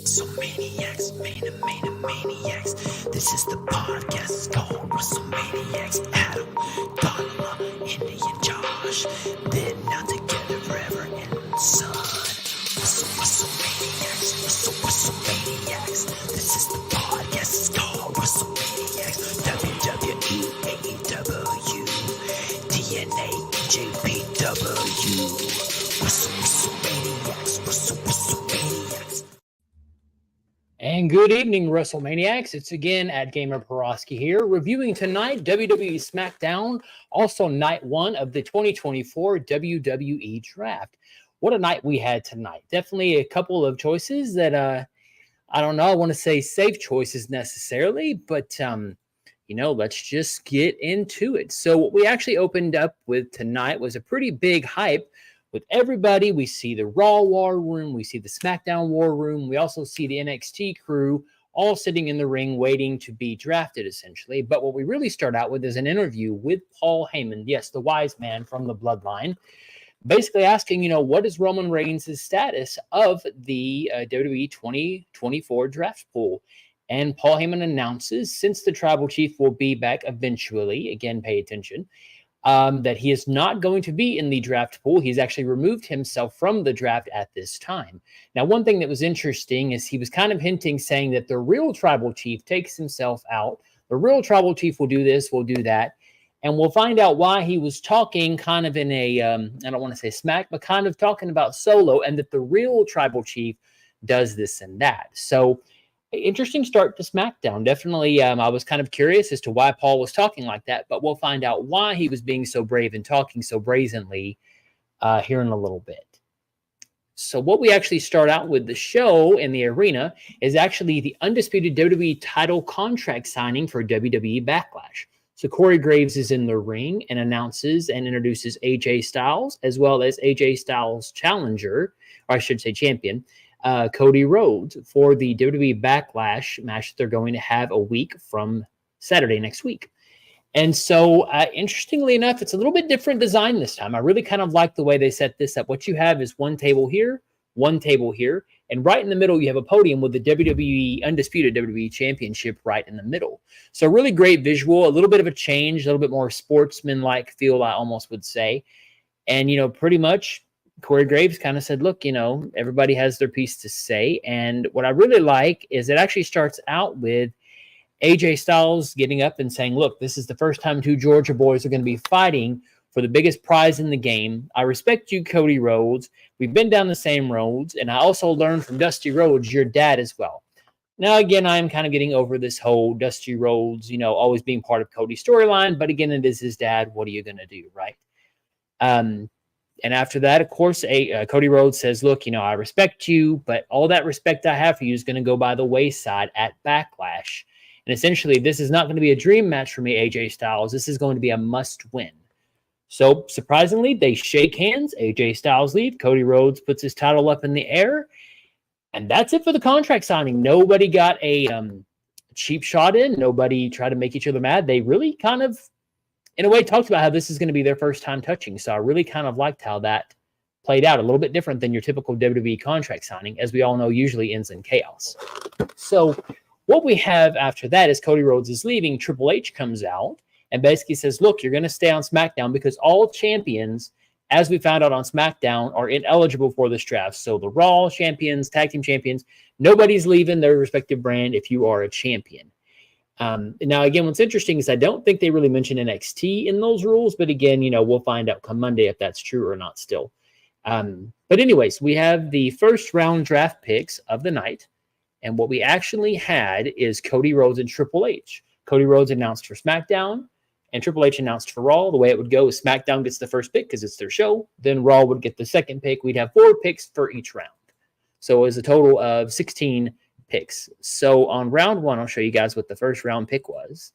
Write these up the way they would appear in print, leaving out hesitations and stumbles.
WrestleManiacs, maniacs. This is the podcast, it's called WrestleManiacs. Adam, Donna, Indian Josh, they're not together forever and son. WrestleManiacs. This is the podcast, it's called WrestleManiacs. WWE, AEW, TNA, JPW. WrestleManiacs. And good evening, WrestleManiacs. It's again at Gamer Peroski here, reviewing tonight WWE Smackdown, also night one of the 2024 WWE Draft. What a night we had tonight. Definitely a couple of choices that, I don't know, I want to say safe choices necessarily, but, let's just get into it. So what we actually opened up with tonight was a pretty big hype with everybody. We see the Raw War Room, we see the SmackDown War Room, we also see the NXT crew all sitting in the ring waiting to be drafted, essentially. But what we really start out with is an interview with Paul Heyman, yes, the wise man from the bloodline, basically asking, what is Roman Reigns' status of the WWE 2024 draft pool? And Paul Heyman announces, since the tribal chief will be back eventually, again, pay attention, that he is not going to be in the draft pool. He's actually removed himself from the draft at this time. Now, one thing that was interesting is he was kind of hinting, saying that the real tribal chief takes himself out. The real tribal chief will do this, will do that. And we'll find out why he was talking kind of in a, I don't want to say smack, but kind of talking about Solo, and that the real tribal chief does this and that. So, interesting start to SmackDown. Definitely, I was kind of curious as to why Paul was talking like that, but we'll find out why he was being so brave and talking so brazenly here in a little bit. So what we actually start out with the show in the arena is actually the undisputed WWE title contract signing for WWE Backlash. So Corey Graves is in the ring and announces and introduces AJ Styles, as well as AJ Styles' challenger, or I should say champion, Cody Rhodes, for the WWE Backlash match that they're going to have a week from Saturday next week. And so, interestingly enough, it's a little bit different design this time. I really kind of like the way they set this up. What you have is one table here, and right in the middle, you have a podium with the WWE Undisputed WWE Championship right in the middle. So really great visual, a little bit of a change, a little bit more sportsman-like feel, I almost would say. And, pretty much Corey Graves kind of said, look, everybody has their piece to say. And what I really like is it actually starts out with AJ Styles getting up and saying, look, this is the first time two Georgia boys are going to be fighting for the biggest prize in the game. I respect you, Cody Rhodes. We've been down the same roads. And I also learned from Dusty Rhodes, your dad as well. Now, again, I'm kind of getting over this whole Dusty Rhodes, always being part of Cody's storyline. But again, it is his dad. What are you going to do, right? And after that, of course, Cody Rhodes says, look, I respect you, but all that respect I have for you is going to go by the wayside at Backlash. And essentially, this is not going to be a dream match for me, AJ Styles. This is going to be a must-win. So, surprisingly, they shake hands. AJ Styles leaves. Cody Rhodes puts his title up in the air. And that's it for the contract signing. Nobody got a cheap shot in. Nobody tried to make each other mad. They really kind of, in a way, talked about how this is going to be their first time touching. So I really kind of liked how that played out. A little bit different than your typical WWE contract signing, as we all know usually ends in chaos. So what we have after that is Cody Rhodes is leaving. Triple H comes out and basically says, look, you're going to stay on SmackDown because all champions, as we found out on SmackDown, are ineligible for this draft. So the Raw champions, tag team champions, nobody's leaving their respective brand if you are a champion. Now, again, what's interesting is I don't think they really mention NXT in those rules, but again, we'll find out come Monday if that's true or not still. But anyways, we have the first round draft picks of the night. And what we actually had is Cody Rhodes and Triple H. Cody Rhodes announced for SmackDown and Triple H announced for Raw. The way it would go is SmackDown gets the first pick because it's their show. Then Raw would get the second pick. We'd have 4 picks for each round. So it was a total of 16 picks. So on round 1, I'll show you guys what the first round pick was.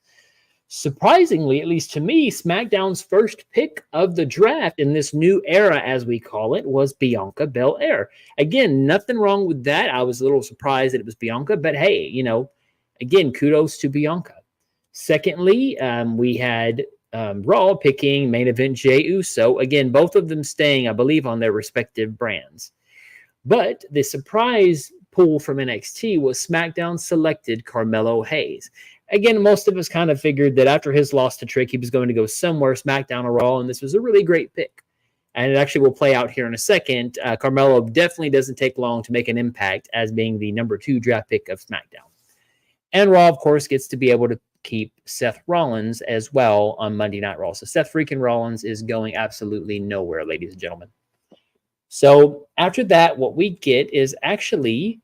Surprisingly, at least to me, SmackDown's first pick of the draft in this new era, as we call it, was Bianca Belair. Again, nothing wrong with that. I was a little surprised that it was Bianca, but hey, again, kudos to Bianca. Secondly, we had Raw picking main event Jey Uso. Again, both of them staying, I believe, on their respective brands. But the surprise pull from NXT was SmackDown selected Carmelo Hayes. Again, most of us kind of figured that after his loss to Trick, he was going to go somewhere, SmackDown or Raw, and this was a really great pick. And it actually will play out here in a second. Carmelo definitely doesn't take long to make an impact as being the number 2 draft pick of SmackDown. And Raw, of course, gets to be able to keep Seth Rollins as well on Monday Night Raw. So Seth freaking Rollins is going absolutely nowhere, ladies and gentlemen. So after that, what we get is actually,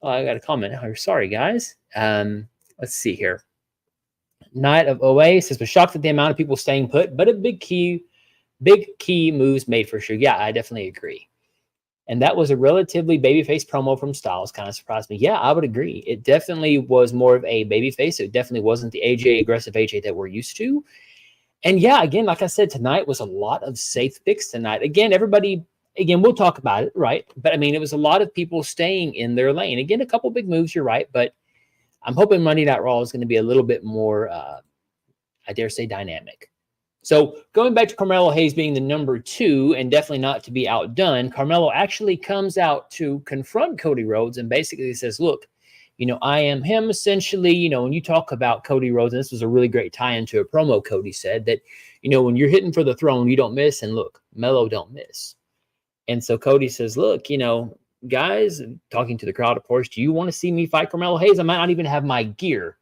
I got a comment here. Sorry, guys. Let's see here. Night of OA says, was shocked at the amount of people staying put, but a big key moves made for sure. Yeah, I definitely agree. And that was a relatively babyface promo from Styles. Kind of surprised me. Yeah, I would agree. It definitely was more of a babyface. It definitely wasn't the AJ, aggressive AJ that we're used to. And yeah, again, like I said, tonight was a lot of safe picks tonight. Again, we'll talk about it, right? But I mean, it was a lot of people staying in their lane. Again, a couple big moves, you're right. But I'm hoping Monday Night Raw is going to be a little bit more, I dare say, dynamic. So going back to Carmelo Hayes being the number 2 and definitely not to be outdone, Carmelo actually comes out to confront Cody Rhodes and basically says, look, I am him essentially. When you talk about Cody Rhodes, and this was a really great tie-in to a promo Cody said that, when you're hitting for the throne, you don't miss. And look, Melo don't miss. And so Cody says, look, guys, talking to the crowd, of course, do you want to see me fight Carmelo Hayes? I might not even have my gear.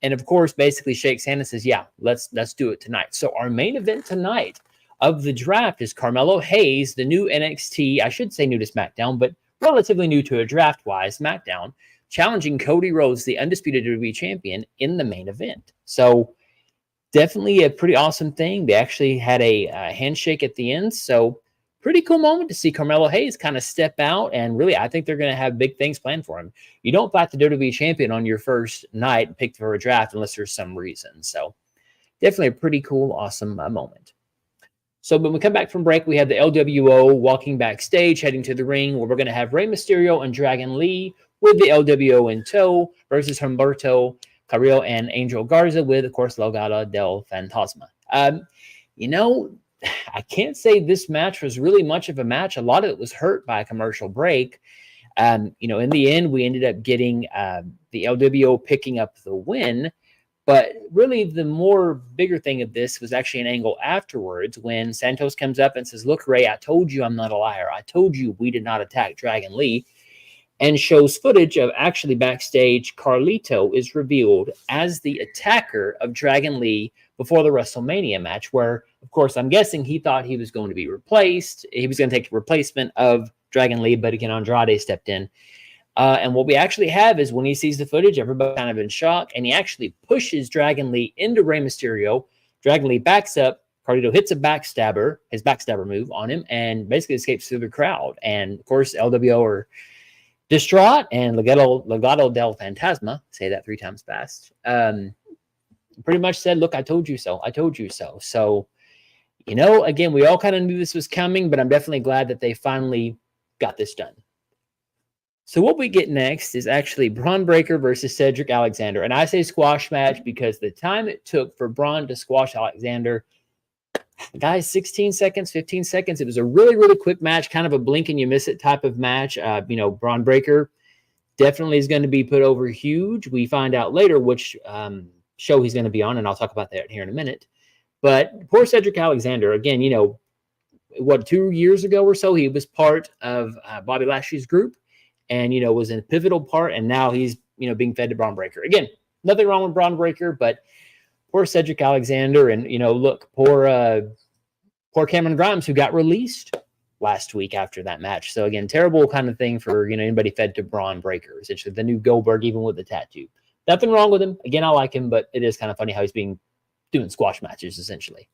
And of course, basically shakes hand and says, yeah, let's do it tonight. So our main event tonight of the draft is Carmelo Hayes, the new NXT, I should say new to SmackDown, but relatively new to a draft-wise SmackDown, challenging Cody Rhodes, the undisputed WWE champion, in the main event. So definitely a pretty awesome thing. They actually had a handshake at the end. So pretty cool moment to see Carmelo Hayes kind of step out, and really, I think they're going to have big things planned for him. You don't fight the WWE champion on your first night picked for a draft unless there's some reason. So definitely a pretty cool, awesome moment. So when we come back from break, we have the LWO walking backstage, heading to the ring, where we're going to have Rey Mysterio and Dragon Lee with the LWO in tow versus Humberto Carrillo and Angel Garza with, of course, Legado del Fantasma. I can't say this match was really much of a match. A lot of it was hurt by a commercial break. In the end, we ended up getting the LWO picking up the win. But really, the more bigger thing of this was actually an angle afterwards when Santos comes up and says, look, Ray, I told you I'm not a liar. I told you we did not attack Dragon Lee. And shows footage of actually backstage, Carlito is revealed as the attacker of Dragon Lee before the WrestleMania match, where, of course, I'm guessing he thought he was going to be replaced. He was going to take the replacement of Dragon Lee, but again, Andrade stepped in. And what we actually have is when he sees the footage, everybody kind of in shock, and he actually pushes Dragon Lee into Rey Mysterio. Dragon Lee backs up. Carlito hits his backstabber move on him, and basically escapes through the crowd. And, of course, LWO are distraught, and Legado del Fantasma, say that 3 times fast, pretty much said, look, I told you so. I told you so. So, again, we all kind of knew this was coming, but I'm definitely glad that they finally got this done. So what we get next is actually Braun Breaker versus Cedric Alexander. And I say squash match because the time it took for Braun to squash Alexander, guys, 16 seconds, 15 seconds. It was a really, really quick match, kind of a blink and you miss it type of match. Braun Breaker definitely is going to be put over huge. We find out later which show he's going to be on, and I'll talk about that here in a minute. But poor Cedric Alexander, again, 2 years ago or so, he was part of Bobby Lashley's group and, was in a pivotal part, and now he's, being fed to Braun Breaker. Again, nothing wrong with Braun Breaker, but poor Cedric Alexander, and look, poor Cameron Grimes, who got released last week after that match. So again, terrible kind of thing for anybody fed to Braun Breaker, essentially the new Goldberg, even with the tattoo. Nothing wrong with him. Again, I like him, but it is kind of funny how he's doing squash matches essentially.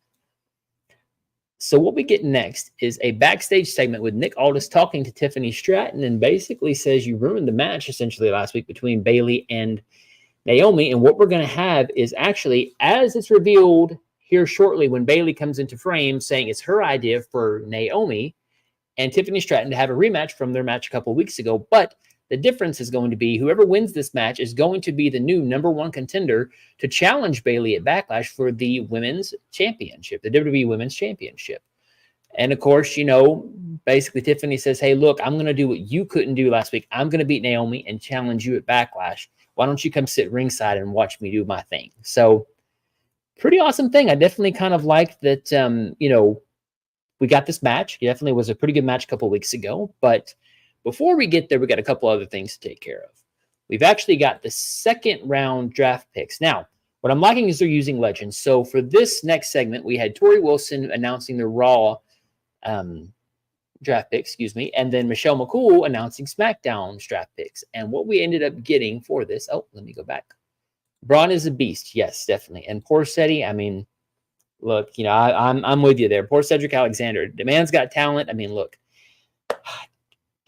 So what we get next is a backstage segment with Nick Aldis talking to Tiffany Stratton and basically says you ruined the match essentially last week between Bayley and Naomi. And what we're going to have is actually, as it's revealed here shortly when Bayley comes into frame, saying it's her idea for Naomi and Tiffany Stratton to have a rematch from their match a couple of weeks ago. But the difference is going to be whoever wins this match is going to be the new #1 contender to challenge Bayley at Backlash for the women's championship, the WWE Women's Championship. And of course, basically Tiffany says, hey, look, I'm going to do what you couldn't do last week. I'm going to beat Naomi and challenge you at Backlash. Why don't you come sit ringside and watch me do my thing? So pretty awesome thing. I definitely kind of like that, we got this match. It definitely was a pretty good match a couple weeks ago. But before we get there, we got a couple other things to take care of. We've actually got the second round draft picks. Now, what I'm liking is they're using legends. So for this next segment, we had Tori Wilson announcing the Raw draft picks, and then Michelle McCool announcing SmackDown draft picks. And what we ended up getting for this, let me go back. Braun is a beast, yes, definitely. And poor Seti, I mean, look, I'm with you there. Poor Cedric Alexander. The man's got talent. I mean, look,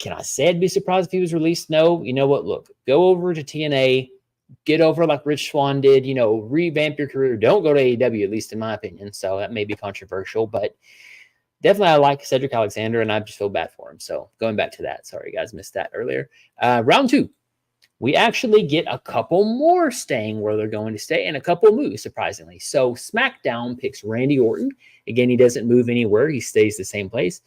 can I say I'd be surprised if he was released? No. You know what? Look, go over to TNA, get over like Rich Swann did, revamp your career. Don't go to AEW, at least in my opinion. So that may be controversial, but definitely I like Cedric Alexander, and I just feel bad for him. So going back to that, sorry guys, missed that earlier. Round 2, we actually get a couple more staying where they're going to stay and a couple moves, surprisingly. So SmackDown picks Randy Orton. Again, he doesn't move anywhere. He stays the same place.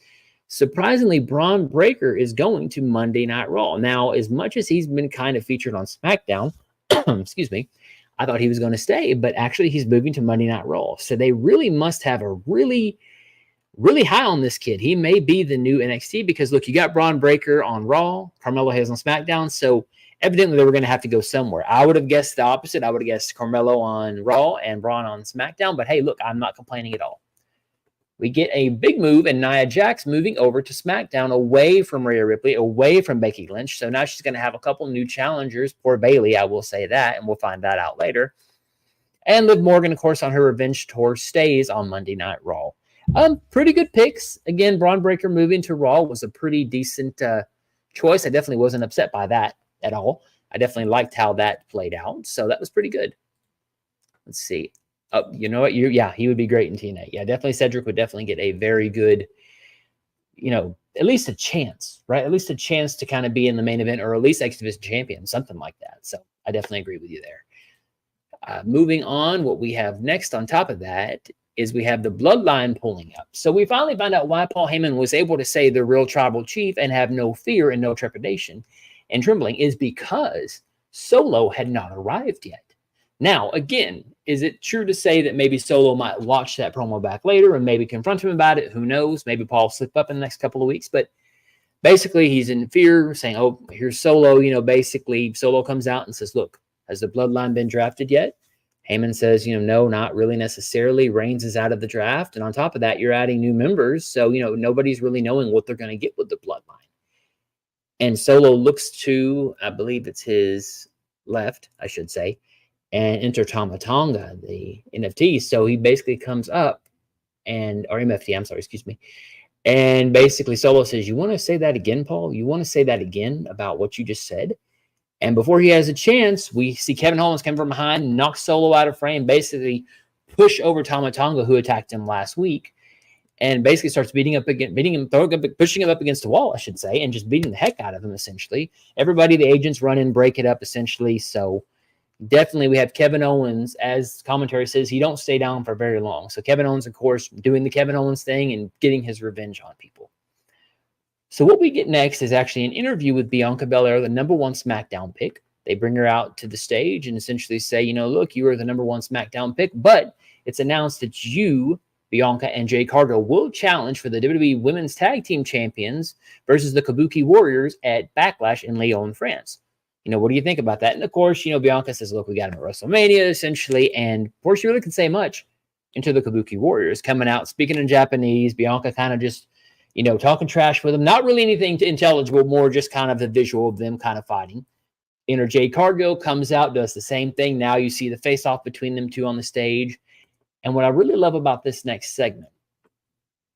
Surprisingly, Braun Breaker is going to Monday Night Raw. Now, as much as he's been kind of featured on SmackDown, excuse me, I thought he was going to stay, but actually he's moving to Monday Night Raw. So they really must have a really high on this kid. He may be the new NXT because, look, you got Braun Breaker on Raw, Carmelo Hayes on SmackDown, so evidently they were going to have to go somewhere. I would have guessed the opposite. I would have guessed Carmelo on Raw and Braun on SmackDown, but hey, look, I'm not complaining at all. We get a big move, and Nia Jax moving over to SmackDown away from Rhea Ripley, away from Becky Lynch. So now she's going to have a couple new challengers. Poor Bayley, I will say that, and we'll find that out later. And Liv Morgan, of course, on her revenge tour, stays on Monday Night Raw. Pretty good picks. Again, Braun Breaker moving to Raw was a pretty decent choice. I definitely wasn't upset by that at all. I definitely liked how that played out. So that was pretty good. Let's see. You know what? He would be great in TNA. Yeah, definitely Cedric would definitely get a very good, at least a chance, right? At least a chance to kind of be in the main event or at least X Division champion, something like that. So I definitely agree with you there. Moving on, what we have next on top of that is we have the bloodline pulling up. So we finally found out why Paul Heyman was able to say the real tribal chief and have no fear and no trepidation and trembling is because Solo had not arrived yet. Now, again, is it true to say that maybe Solo might watch that promo back later and maybe confront him about it? Who knows? Maybe Paul will slip up in the next couple of weeks. But basically, he's in fear, saying, oh, here's Solo. Basically, Solo comes out and says, look, has the bloodline been drafted yet? Heyman says, no, not really necessarily. Reigns is out of the draft. And on top of that, you're adding new members. So, nobody's really knowing what they're going to get with the bloodline. And Solo looks to, I believe it's his left, I should say, and enter Tama Tonga, the NFT. So he basically comes up or MFT, I'm sorry, excuse me. And basically Solo says, you want to say that again, Paul? You want to say that again about what you just said? And before he has a chance, we see Kevin Owens come from behind, knock Solo out of frame, basically push over Tama Tonga, who attacked him last week, and basically starts pushing him up against the wall, I should say, and just beating the heck out of him, essentially. Everybody, the agents run in, break it up, essentially. So definitely we have Kevin Owens, as commentary says, he don't stay down for very long. So Kevin Owens, of course, doing the Kevin Owens thing and getting his revenge on people. So what we get next is actually an interview with Bianca Belair, the number 1 SmackDown pick. They bring her out to the stage and essentially say, look, you are the number 1 SmackDown pick, but it's announced that you, Bianca and Jade Cargill, will challenge for the WWE Women's Tag Team Champions versus the Kabuki Warriors at Backlash in Lyon, France. What do you think about that? And of course, Bianca says, look, we got him at WrestleMania, essentially. And of course, you really can say much into the Kabuki Warriors coming out, speaking in Japanese. Bianca kind of just, talking trash with them. Not really anything intelligible, more just kind of the visual of them kind of fighting. Jade Cargill comes out, does the same thing. Now you see the face-off between them two on the stage. And what I really love about this next segment,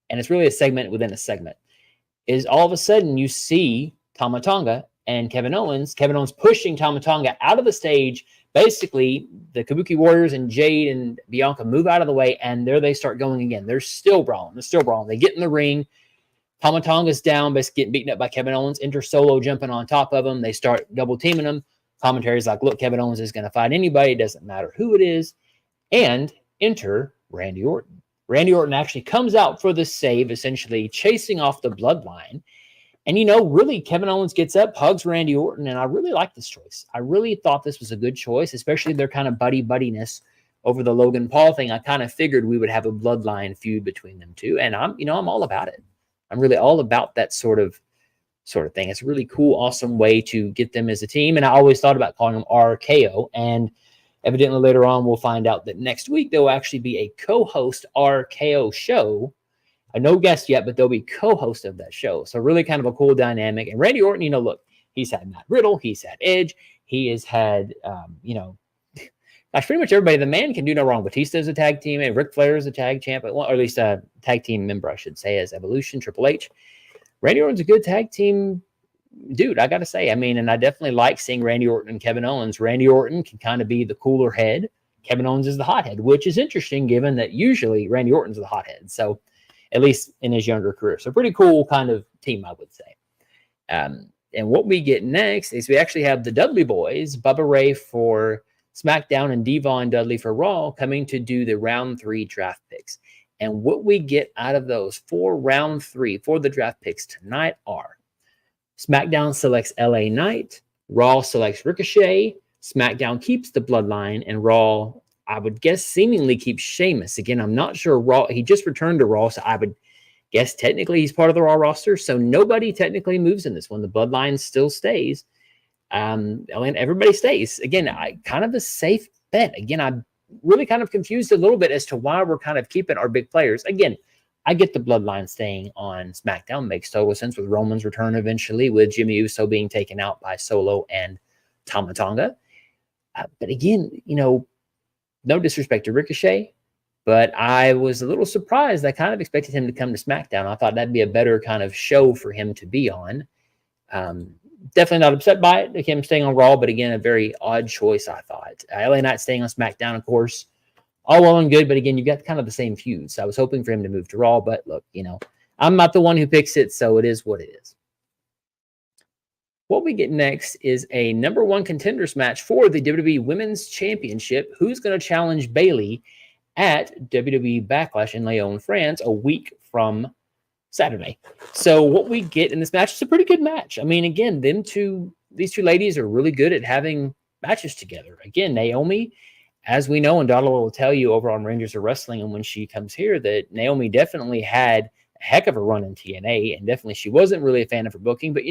and it's really a segment within a segment, is all of a sudden you see Tama Tonga and Kevin Owens pushing Tama Tonga out of the stage. Basically, the Kabuki Warriors and Jade and Bianca move out of the way, and there they start going again. They're still brawling. They get in the ring. Tama Tonga's down, basically getting beaten up by Kevin Owens. Enter Solo jumping on top of him. They start double teaming him. Commentary's like, look, Kevin Owens is going to fight anybody. It doesn't matter who it is. And enter Randy Orton. Randy Orton actually comes out for the save, essentially chasing off the bloodline. And, really, Kevin Owens gets up, hugs Randy Orton, and I really like this choice. I really thought this was a good choice, especially their kind of buddy-buddiness over the Logan Paul thing. I kind of figured we would have a bloodline feud between them two, and I'm all about it. I'm really all about that sort of thing. It's a really cool, awesome way to get them as a team, and I always thought about calling them RKO, and evidently later on we'll find out that next week there will actually be a co-host RKO show. No guest yet, but they'll be co-host of that show. So really kind of a cool dynamic. And Randy Orton, look, he's had Matt Riddle, he's had Edge, he has had, gosh, pretty much everybody. The man can do no wrong. Batista is a tag team, and Ric Flair is a tag champ, or at least a tag team member, I should say, as Evolution, Triple H. Randy Orton's a good tag team dude, I got to say. And I definitely like seeing Randy Orton and Kevin Owens. Randy Orton can kind of be the cooler head. Kevin Owens is the hothead, which is interesting given that usually Randy Orton's the hothead. So, at least in his younger career. So pretty cool kind of team, I would say. And what we get next is we actually have the Dudley Boys, Bubba Ray for SmackDown and Devon Dudley for Raw, coming to do the round 3 draft picks. And what we get out of those for round 3 for the draft picks tonight are SmackDown selects LA Knight, Raw selects Ricochet, SmackDown keeps the Bloodline, and Raw, I would guess, seemingly keeps Sheamus. Again, I'm not sure. Raw, he just returned to Raw, so I would guess technically he's part of the Raw roster. So nobody technically moves in this one. The Bloodline still stays. And everybody stays. Again, kind of a safe bet. Again, I'm really kind of confused a little bit as to why we're kind of keeping our big players. Again, I get the Bloodline staying on SmackDown. Makes total sense with Roman's return eventually, with Jimmy Uso being taken out by Solo and Tama Tonga. But again, no disrespect to Ricochet, but I was a little surprised. I kind of expected him to come to SmackDown. I thought that'd be a better kind of show for him to be on. Definitely not upset by it, him staying on Raw, but again, a very odd choice, I thought. LA Knight staying on SmackDown, of course, all well and good, but again, you've got kind of the same feud. So I was hoping for him to move to Raw, but look, I'm not the one who picks it, so it is what it is. What we get next is a number 1 contenders match for the WWE Women's Championship. Who's going to challenge Bayley at WWE Backlash in Lyon, France, a week from Saturday? So what we get in this match is a pretty good match. Again, these two ladies are really good at having matches together. Again, Naomi, as we know, and Donald will tell you over on Rangers of Wrestling, and when she comes here, that Naomi definitely had a heck of a run in TNA, and definitely she wasn't really a fan of her booking, but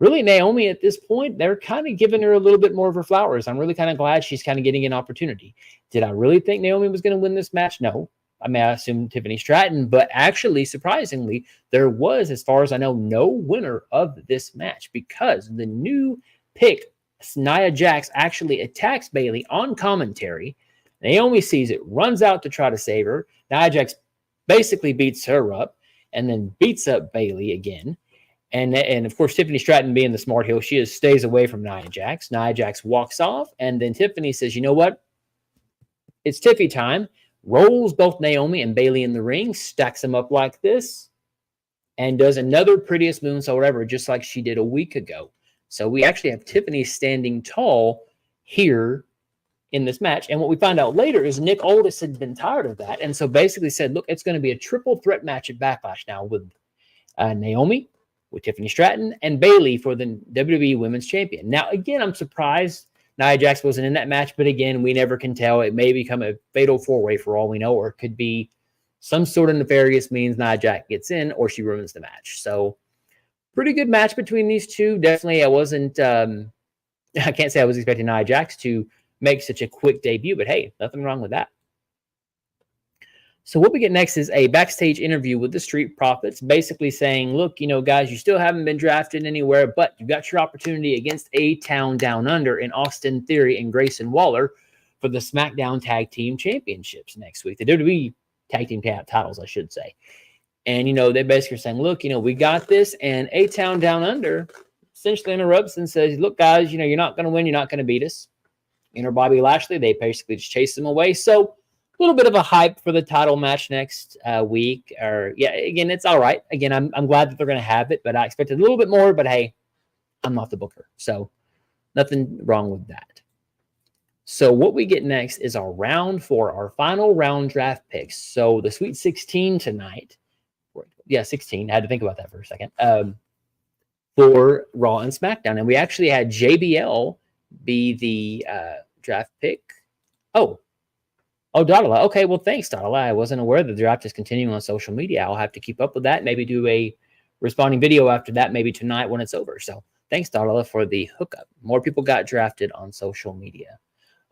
really, Naomi at this point, they're kind of giving her a little bit more of her flowers. I'm really kind of glad she's kind of getting an opportunity. Did I really think Naomi was going to win this match? No. I assumed Tiffany Stratton, but actually, surprisingly, there was, as far as I know, no winner of this match because the new pick, Nia Jax, actually attacks Bayley on commentary. Naomi sees it, runs out to try to save her. Nia Jax basically beats her up and then beats up Bayley again. And of course, Tiffany Stratton, being the smart heel she is, stays away from Nia Jax. Nia Jax walks off, and then Tiffany says, you know what? It's Tiffy time. Rolls both Naomi and Bayley in the ring, stacks them up like this, and does another prettiest moonsault ever, just like she did a week ago. So we actually have Tiffany standing tall here in this match. And what we find out later is Nick Aldis had been tired of that, and so basically said, look, it's going to be a triple threat match at Backlash now with Naomi, with Tiffany Stratton, and Bayley for the WWE Women's Champion. Now, again, I'm surprised Nia Jax wasn't in that match, but again, we never can tell. It may become a fatal 4-way for all we know, or it could be some sort of nefarious means Nia Jax gets in, or she ruins the match. So, pretty good match between these two. Definitely, I can't say I was expecting Nia Jax to make such a quick debut, but hey, nothing wrong with that. So what we get next is a backstage interview with the Street Profits, basically saying, look, guys, you still haven't been drafted anywhere, but you got your opportunity against A-Town Down Under in Austin Theory and Grayson Waller for the SmackDown Tag Team Championships next week. The WWE Tag Team titles, I should say. And, they basically are saying, look, we got this. And A-Town Down Under essentially interrupts and says, look, guys, you're not going to win. You're not going to beat us. Bobby Lashley, they basically just chase them away. So, a little bit of a hype for the title match next week. Again, it's all right. Again, I'm glad that they're going to have it, but I expected a little bit more. But hey, I'm not the booker, so nothing wrong with that. So what we get next is our round 4, our final round draft picks. So the Sweet 16 tonight. Yeah, 16. I had to think about that for a second. For Raw and SmackDown. And we actually had JBL be the draft pick. Oh, Dadala. Okay, well, thanks, Dadala. I wasn't aware that the draft is continuing on social media. I'll have to keep up with that. Maybe do a responding video after that, maybe tonight when it's over. So thanks, Dadala, for the hookup. More people got drafted on social media.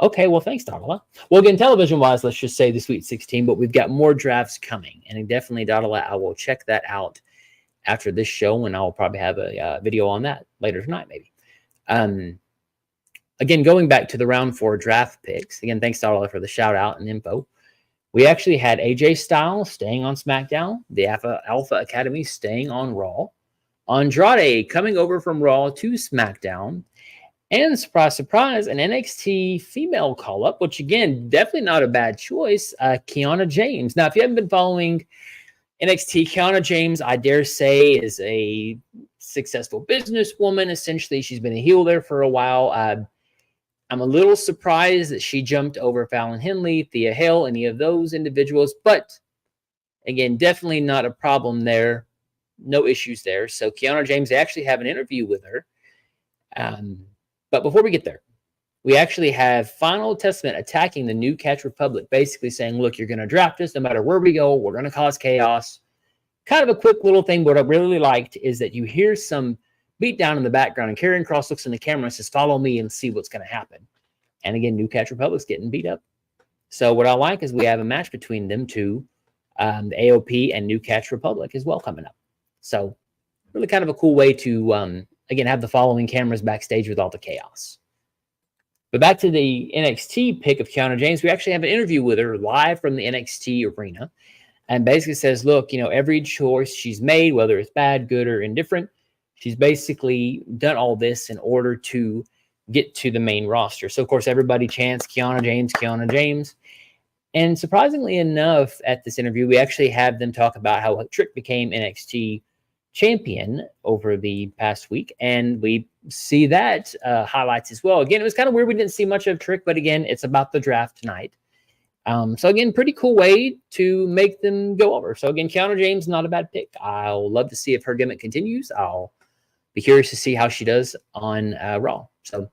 Okay, well, thanks, Dadala. Well, again, television-wise, let's just say the Sweet 16, but we've got more drafts coming. And definitely, Dadala, I will check that out after this show, and I'll probably have a video on that later tonight, maybe. Again, going back to the round 4 draft picks, again, thanks, Darla, for the shout out and info. We actually had AJ Styles staying on SmackDown, the Alpha Academy staying on Raw, Andrade coming over from Raw to SmackDown, and surprise, surprise, an NXT female call-up, which, again, definitely not a bad choice, Kiana James. Now, if you haven't been following NXT, Kiana James, I dare say, is a successful businesswoman. Essentially, she's been a heel there for a while. I'm a little surprised that she jumped over Fallon Henley, Thea Hale, any of those individuals. But, again, definitely not a problem there. No issues there. So, Kiana James, they actually have an interview with her. But before we get there, we actually have Final Testament attacking the New Catch Republic, basically saying, look, you're going to draft us no matter where we go. We're going to cause chaos. Kind of a quick little thing. But what I really liked is that you hear some beat down in the background, and Karrion Kross looks in the camera and says, follow me and see what's going to happen. And again, New Catch Republic's getting beat up. So what I like is we have a match between them two, the AOP and New Catch Republic as well coming up. So really kind of a cool way to, again, have the following cameras backstage with all the chaos. But back to the NXT pick of Kiana James, we actually have an interview with her live from the NXT arena, and basically says, look, every choice she's made, whether it's bad, good, or indifferent, she's basically done all this in order to get to the main roster. So, of course, everybody chants Kiana James, Kiana James. And surprisingly enough, at this interview, we actually have them talk about how Trick became NXT champion over the past week. And we see that highlights as well. Again, it was kind of weird. We didn't see much of Trick, but again, it's about the draft tonight. So again, pretty cool way to make them go over. So again, Kiana James, not a bad pick. I'll love to see if her gimmick continues. I'll be curious to see how she does on Raw. So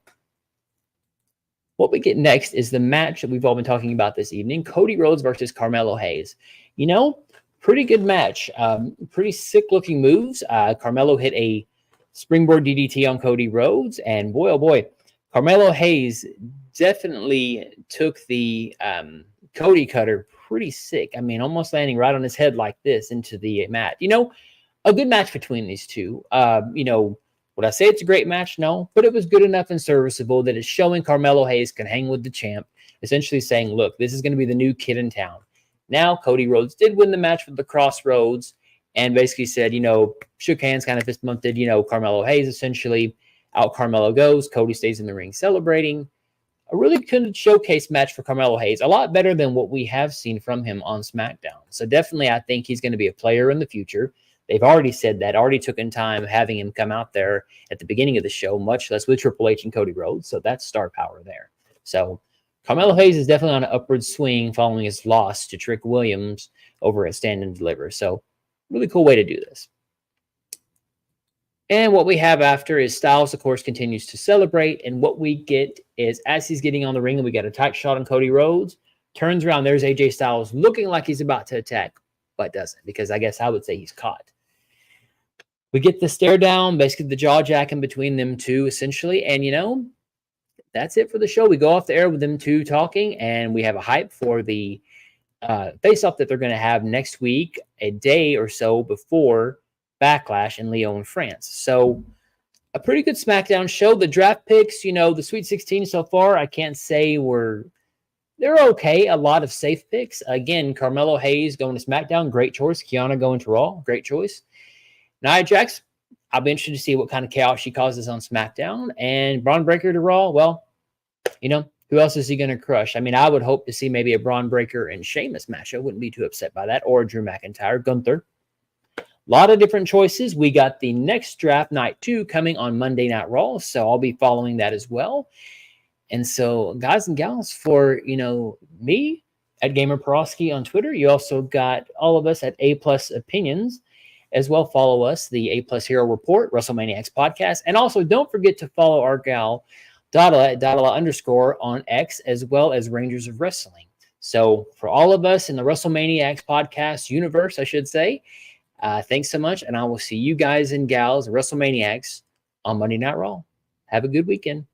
what we get next is the match that we've all been talking about this evening, Cody Rhodes versus Carmelo Hayes. Pretty good match. Pretty sick-looking moves. Carmelo hit a springboard DDT on Cody Rhodes, and boy, oh boy, Carmelo Hayes definitely took the Cody cutter pretty sick. I mean, almost landing right on his head like this into the mat. A good match between these two. Would I say it's a great match? No, but it was good enough and serviceable that it's showing Carmelo Hayes can hang with the champ, essentially saying, look, this is going to be the new kid in town. Now, Cody Rhodes did win the match with the Crossroads and basically said, shook hands, kind of fist bumped, Carmelo Hayes essentially. Out Carmelo goes. Cody stays in the ring celebrating. A really good showcase match for Carmelo Hayes. A lot better than what we have seen from him on SmackDown. So definitely I think he's going to be a player in the future. They've already said that, already took in time having him come out there at the beginning of the show, much less with Triple H and Cody Rhodes. So that's star power there. So Carmelo Hayes is definitely on an upward swing following his loss to Trick Williams over at Stand and Deliver. So really cool way to do this. And what we have after is Styles, of course, continues to celebrate. And what we get is as he's getting on the ring and we got a tight shot on Cody Rhodes, turns around, there's AJ Styles looking like he's about to attack, but doesn't, because I guess I would say he's caught. We get the stare down, basically the jaw jacking between them two, essentially. And, that's it for the show. We go off the air with them two talking, and we have a hype for the face-off that they're going to have next week, a day or so before Backlash in Lyon, France. So a pretty good SmackDown show. The draft picks, the Sweet 16 so far, I can't say they're okay. A lot of safe picks. Again, Carmelo Hayes going to SmackDown, great choice. Kiana going to Raw, great choice. Nia Jax, I'll be interested to see what kind of chaos she causes on SmackDown. And Braun Breaker to Raw, well, who else is he going to crush? I mean, I would hope to see maybe a Braun Breaker and Sheamus match. I wouldn't be too upset by that. Or Drew McIntyre, Gunther. A lot of different choices. We got the next draft, night 2, coming on Monday Night Raw, so I'll be following that as well. And so, guys and gals, for me at Gamer Peroski on Twitter, you also got all of us at A Plus Opinions as well. Follow us, the A Plus Hero Report, WrestleManiacs podcast, and also don't forget to follow our gal Dada at Dada_ on X, as well as Rangers of Wrestling. So for all of us in the WrestleManiacs podcast universe, I should say, thanks so much, and I will see you guys and gals, WrestleManiacs, on Monday Night Raw. Have a good weekend.